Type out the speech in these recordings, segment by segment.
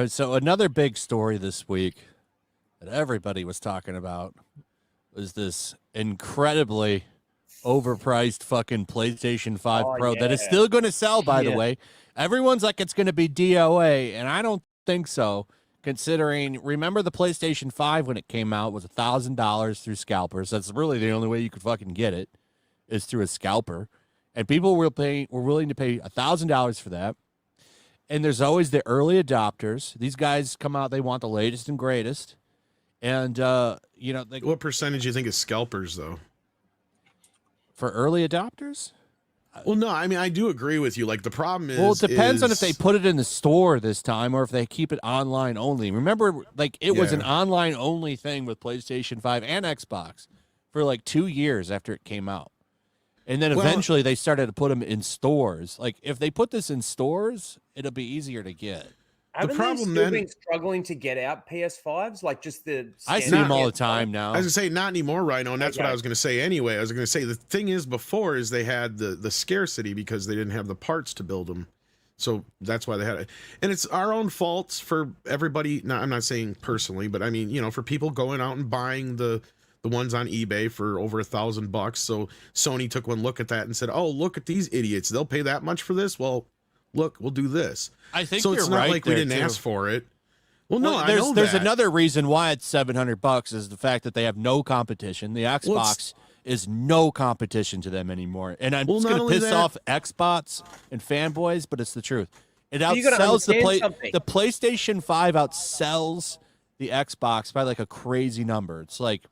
So another big story this week that everybody was talking about was this incredibly overpriced fucking PlayStation 5 Pro that is still going to sell, by the way. Everyone's like it's going to be DOA, and I don't think so, considering, remember the PlayStation 5 when it came out was $1,000 through scalpers. That's really the only way you could fucking get it, is through a scalper. And people were willing to pay $1,000 for that. And there's always the early adopters. These guys come out, they want the latest and greatest. And, what percentage do you think is scalpers, though? For early adopters? Well, no, I mean, I do agree with you. Like, the problem is... Well, it depends on if they put it in the store this time or if they keep it online only. Remember, like, it was an online-only thing with PlayStation 5 and Xbox for, like, 2 years after it came out. And then eventually they started to put them in stores. Like, if they put this in stores, it'll be easier to get. Haven't they still been struggling to get out PS5s? Like, just the... I see them all the time now. I was going to say, not anymore, Rhino, and that's what I was going to say anyway. I was going to say, the thing is, before is they had the scarcity because they didn't have the parts to build them. So that's why they had it. And it's our own faults for everybody. Now, I'm not saying personally, but I mean, you know, for people going out and buying the ones on eBay for over $1,000. So Sony took one look at that and said, oh, look at these idiots. They'll pay that much for this? Well, look, we'll do this. I think so. You're it's not right like we didn't ask for it. Well, no, I know there's another reason why it's $700 is the fact that they have no competition. The Xbox is no competition to them anymore. And I'm just going to piss off Xbox and fanboys, but it's the truth. It outsells the PlayStation 5 outsells the Xbox by like a crazy number. It's like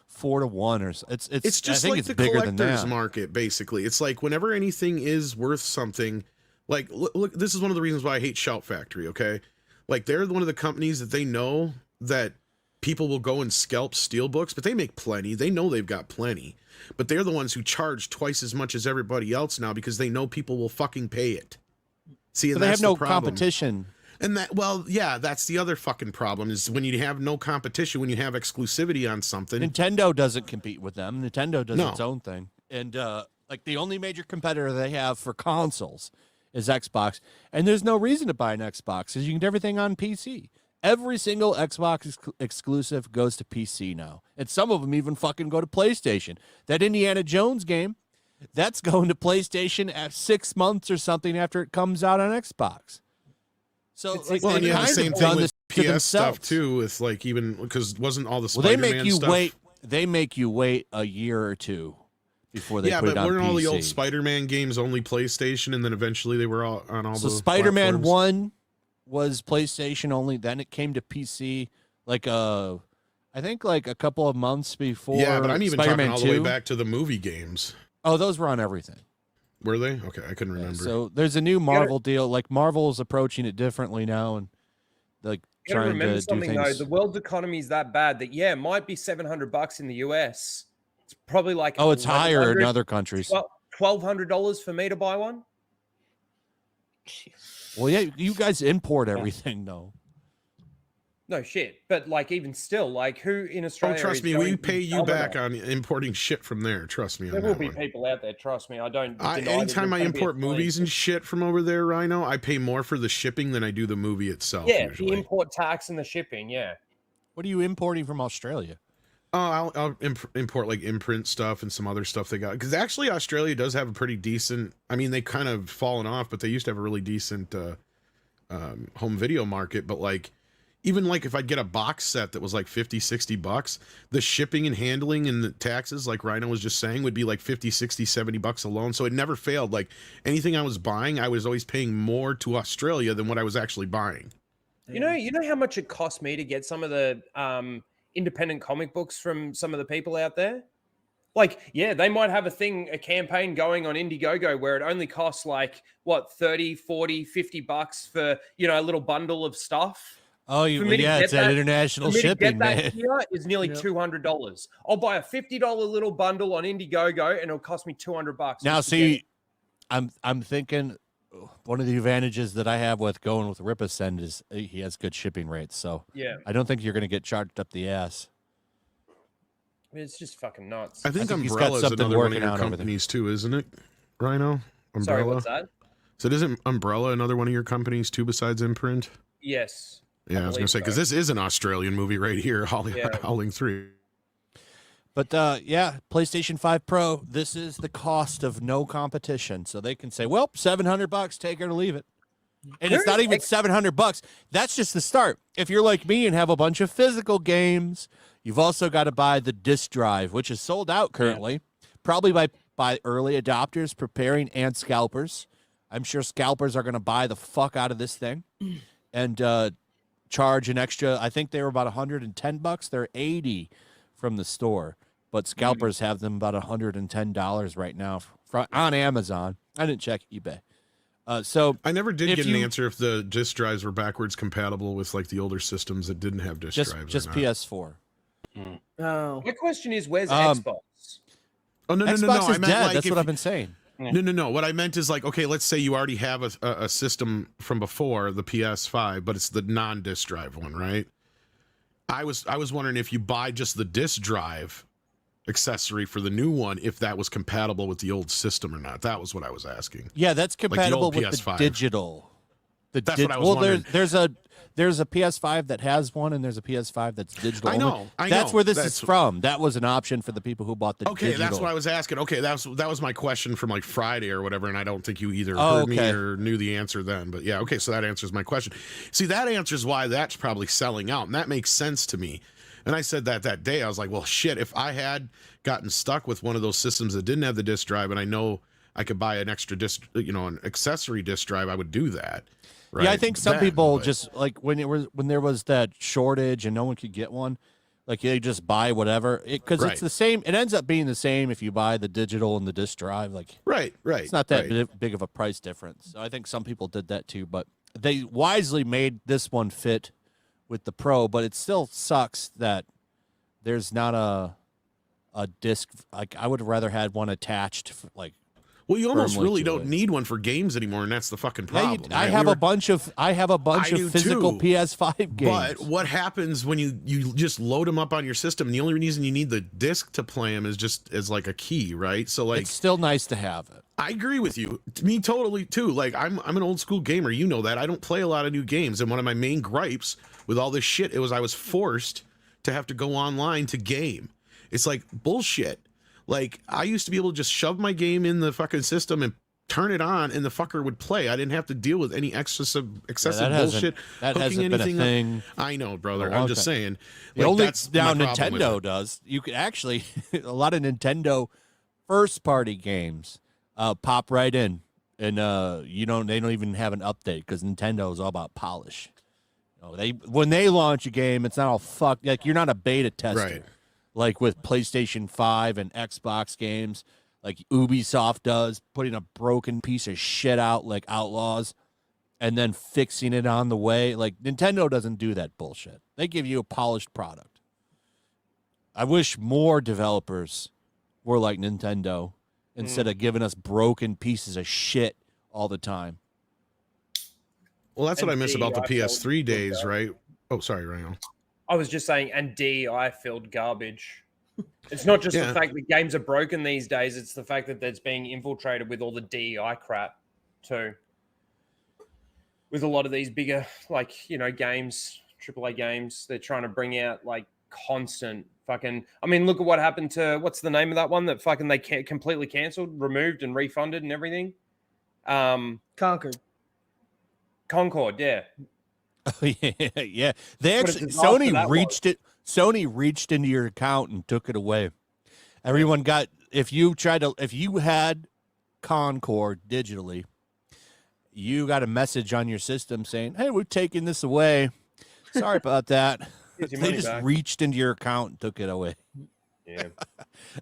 4 to 1 or it's just like the collector's market, basically. It's like whenever anything is worth something, like look, this is one of the reasons why I hate Shout Factory, okay? Like they're one of the companies that they know that people will go and scalp steelbooks, but they make plenty. They know they've got plenty. But they're the ones who charge twice as much as everybody else now because they know people will fucking pay it. See, and they have no competition. And that, well, yeah, that's the other fucking problem is when you have no competition, when you have exclusivity on something. Nintendo doesn't compete with them. Nintendo does its own thing. And like the only major competitor they have for consoles is Xbox. And there's no reason to buy an Xbox because you can get everything on PC. Every single Xbox exclusive goes to PC now. And some of them even fucking go to PlayStation. That Indiana Jones game, that's going to PlayStation at 6 months or something after it comes out on Xbox. So like, well, and you have the same thing with PS stuff too, with like even because wasn't all the Spider-Man stuff. They make you wait a year or two before they put it on PC. Yeah, but weren't all the old Spider-Man games only PlayStation, and then eventually they were all on all the Spider-Man 1 was PlayStation only. Then it came to PC like I think like a couple of months before. Yeah, but I'm even Spider-Man talking all the way back to the movie games. Oh, those were on everything. Were they? Okay, I couldn't remember. So there's a new Marvel deal. Like Marvel's approaching it differently now, and like trying to do things. Though, the world's economy is that bad that it might be $700 in the US. It's probably like it's higher in other countries. $1,200 for me to buy one. Well, yeah, you guys import everything though. No shit, but like even still, like who in Australia? Oh, trust me, we pay you back on importing shit from there. Trust me. There will be people out there. Trust me, I don't. Anytime I import movies and shit from over there, Rhino, I pay more for the shipping than I do the movie itself. Yeah, usually. The import tax and the shipping. Yeah. What are you importing from Australia? Oh, I'll import like imprint stuff and some other stuff they got. Because actually, Australia does have a pretty decent. I mean, they kind of fallen off, but they used to have a really decent home video market. But like. Even like if I'd get a box set that was like $50-$60, the shipping and handling and the taxes, like Rhino was just saying, would be like $50-$60-$70 alone. So it never failed. Like anything I was buying, I was always paying more to Australia than what I was actually buying. You know how much it cost me to get some of the independent comic books from some of the people out there? Like, yeah, they might have a campaign going on Indiegogo where it only costs like, what, 30, 40, $50 for, a little bundle of stuff. Oh, it's that international shipping, man. Here is nearly $200. I'll buy a $50 little bundle on Indiegogo, and it'll cost me $200. Now, see, I'm thinking one of the advantages that I have with going with Ripasend is he has good shipping rates. So yeah, I don't think you're going to get charged up the ass. I mean, it's just fucking nuts. I think Umbrella is another one of your companies too, isn't it, Rhino? Umbrella. Sorry, what's that? So isn't Umbrella another one of your companies too, besides Imprint? Yes. Yeah, I was gonna say because this is an Australian movie right here, Howling 3. But yeah, PlayStation 5 Pro, this is the cost of no competition. So they can say, well, $700, take it or leave it. And it's not even $700. That's just the start. If you're like me and have a bunch of physical games, you've also got to buy the disc drive, which is sold out currently, probably by early adopters preparing and scalpers. I'm sure scalpers are going to buy the fuck out of this thing and charge an extra. I think they were about $110. They're $80 from the store, but scalpers have them about $110 right now on Amazon. I didn't check eBay. So I never did get an answer if the disc drives were backwards compatible with like the older systems that didn't have disc drives. Just PS4. Oh, My question is, where's Xbox? Oh no, Xbox is I meant dead. like That's what I've been saying. No. What I meant is like, okay, let's say you already have a system from before the PS5, but it's the non-disc drive one, right? I was wondering if you buy just the disc drive accessory for the new one, if that was compatible with the old system or not. That was what I was asking. Yeah, that's compatible like the with PS5. the digital. That's what I was wondering. There's a PS5 that has one, and there's a PS5 that's digital. I know. That's where this is from. That was an option for the people who bought the digital. That's what I was asking. Okay, that was my question from like Friday or whatever, and I don't think you either heard me or knew the answer then. But yeah, okay, so that answers my question. See, that answers why that's probably selling out, and that makes sense to me. And I said that day, I was like, well, shit, if I had gotten stuck with one of those systems that didn't have the disc drive, and I know I could buy an extra disc, an accessory disc drive, I would do that. Right? Yeah, I think some people just like when there was that shortage and no one could get one, like they just buy whatever because it's the same. It ends up being the same if you buy the digital and the disc drive. Like right. It's not that big of a price difference. So I think some people did that too, but they wisely made this one fit with the Pro. But it still sucks that there's not a disc. Like I would rather had one attached, like. Well, you almost really don't need one for games anymore, and that's the fucking problem. Yeah, I have a bunch of physical PS5 games. But what happens when you just load them up on your system? And the only reason you need the disc to play them is just as like a key, right? So like, it's still nice to have it. I agree with you. Me totally too. Like I'm an old school gamer. You know that. I don't play a lot of new games, and one of my main gripes with all this shit I was forced to have to go online to game. It's like bullshit. Like, I used to be able to just shove my game in the fucking system and turn it on, and the fucker would play. I didn't have to deal with any excessive bullshit. That hasn't been a thing. I know, brother. I'm just saying. The only now Nintendo does. You could actually a lot of Nintendo first-party games pop right in, and they don't even have an update because Nintendo is all about polish. When they launch a game, it's not all fucked. Like you're not a beta tester. Right. Like with PlayStation 5 and Xbox games, like Ubisoft does, putting a broken piece of shit out like Outlaws and then fixing it on the way. Like Nintendo doesn't do that bullshit. They give you a polished product. I wish more developers were like Nintendo instead of giving us broken pieces of shit all the time. Well, that's what I miss about the PS3 days, right? Oh, sorry, Ryan. I was just saying, and DEI-filled garbage. It's not just the fact that games are broken these days. It's the fact that it's being infiltrated with all the DEI crap, too. With a lot of these bigger, games, AAA games, they're trying to bring out, constant fucking... I mean, look at what happened to... What's the name of that one that fucking they completely cancelled, removed, and refunded and everything? Concord, yeah. Oh, yeah. They actually Sony reached into your account and took it away. Everyone got if you had Concord digitally, you got a message on your system saying, "Hey, we're taking this away. Sorry about that." They just reached into your account and took it away. Yeah.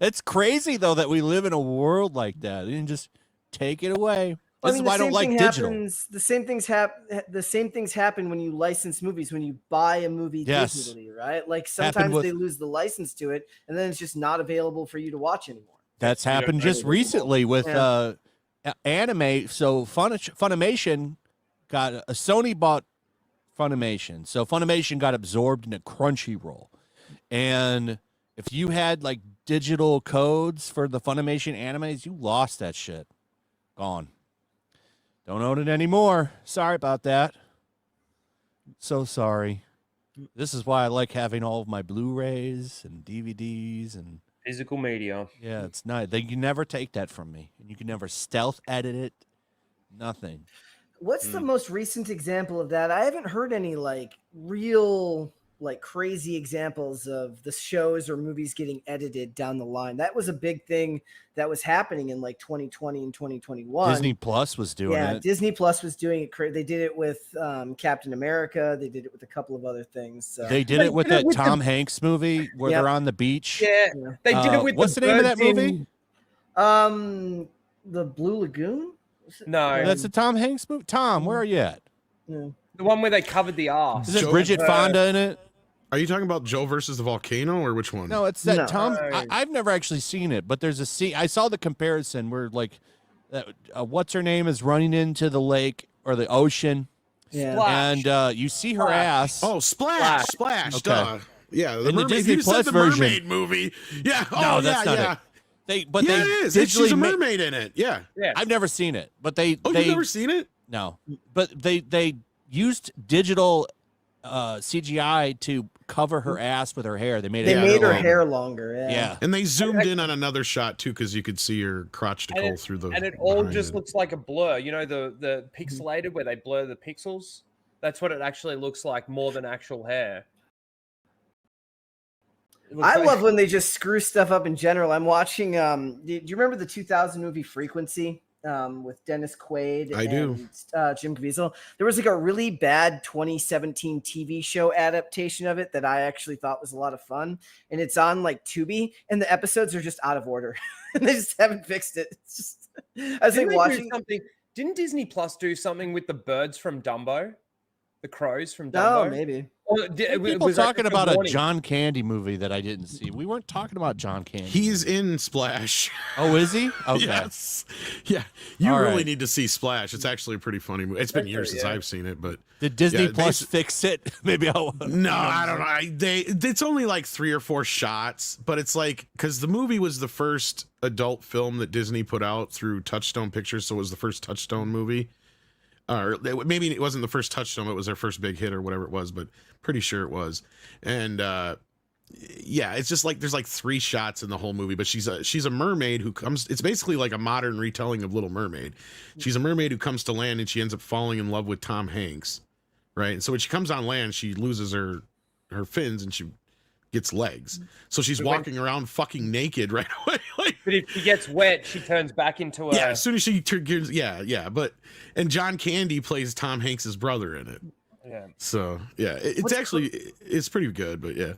It's crazy though that we live in a world like that. They didn't just take it away. This is why I don't like digital. The same things happen when you license movies, when you buy a movie digitally, right? Like sometimes they lose the license to it, and then it's just not available for you to watch anymore. That's happened just recently with anime. So Funimation Sony bought Funimation. So Funimation got absorbed into Crunchyroll. And if you had digital codes for the Funimation animes, you lost that shit. Gone. Don't own it anymore. Sorry about that. So sorry. This is why I like having all of my Blu-rays and DVDs and Physical media. yeah, it's not. They can never take that from me, and you can never stealth edit it. Nothing. What's the most recent example of that? I haven't heard any like real like crazy examples of the shows or movies getting edited down the line. That was a big thing that was happening in like 2020 and 2021. Disney Plus was doing it. Yeah, Disney Plus was doing it. They did it with Captain America. They did it with a couple of other things. So. They did it with that Tom Hanks movie where they're on the beach. Yeah, they did it with. What's the name of that movie? The Blue Lagoon. No, that's a Tom Hanks movie. Tom, where are you at? Yeah. The one where they covered the arse. Is it Bridget Fonda in it? Are you talking about Joe versus the volcano, or which one? No, it's that No. Tom. I've never actually seen it, but there's a scene. I saw the comparison where like, what's her name is running into the lake or the ocean, Yeah. Splash. and you see her ass. Oh, Splash. Okay. Duh. Yeah, the In the mermaid. Disney You Plus said the version. mermaid movie. Yeah. Oh, No, that's yeah, not yeah. it. They Yeah, it is. She's digitally a mermaid in it. Yeah. Yeah. I've never seen it, but they. Oh, they you've never seen it? No, but they used digital CGI to cover her ass with her hair. They made They it. made her long. hair longer. Yeah. Yeah. And they zoomed in on another shot too, because you could see her crotchticle through the. And it all behind just it. looks like a blur. You know, the pixelated where they blur the pixels. That's what it actually looks like more than actual hair. I love when they just screw stuff up in general. I'm watching. Do you remember the 2000 movie Frequency with Dennis Quaid I do. and Jim Caviezel? There was like a really bad 2017 TV show adaptation of it that I actually thought was a lot of fun, and it's on like Tubi, and the episodes are just out of order. They just haven't fixed it. It's just, I was like watching something. Didn't Disney Plus do something with the birds from Dumbo? The crows from Dumbo? Oh, maybe. People talking about a John Candy movie that I didn't see. We weren't talking about John Candy. He's in Splash. Oh, is he? Okay. Yes. Yeah. You All really right. need to see Splash. It's actually a pretty funny movie. It's been years since I've seen it, but Did Disney yeah, Plus fix it? Maybe I'll. no, I don't know. It's only like 3 or 4 shots, but it's like because the movie was the first adult film that Disney put out through Touchstone Pictures, so it was the first Touchstone movie. Or maybe it wasn't the first Touchstone, it was their first big hit or whatever it was, but pretty sure it was. And yeah, it's just like there's like 3 shots in the whole movie, but she's a mermaid who comes. It's basically like a modern retelling of Little Mermaid. She's a mermaid who comes to land and she ends up falling in love with Tom Hanks, right? And so when she comes on land, she loses her fins and she gets legs. So she's walking around fucking naked right away. Like, but if she gets wet, she turns back into a. yeah, as soon as she turns, yeah. But and John Candy plays Tom Hanks's brother in it. Yeah. So yeah, it's actually it's pretty good, but yeah.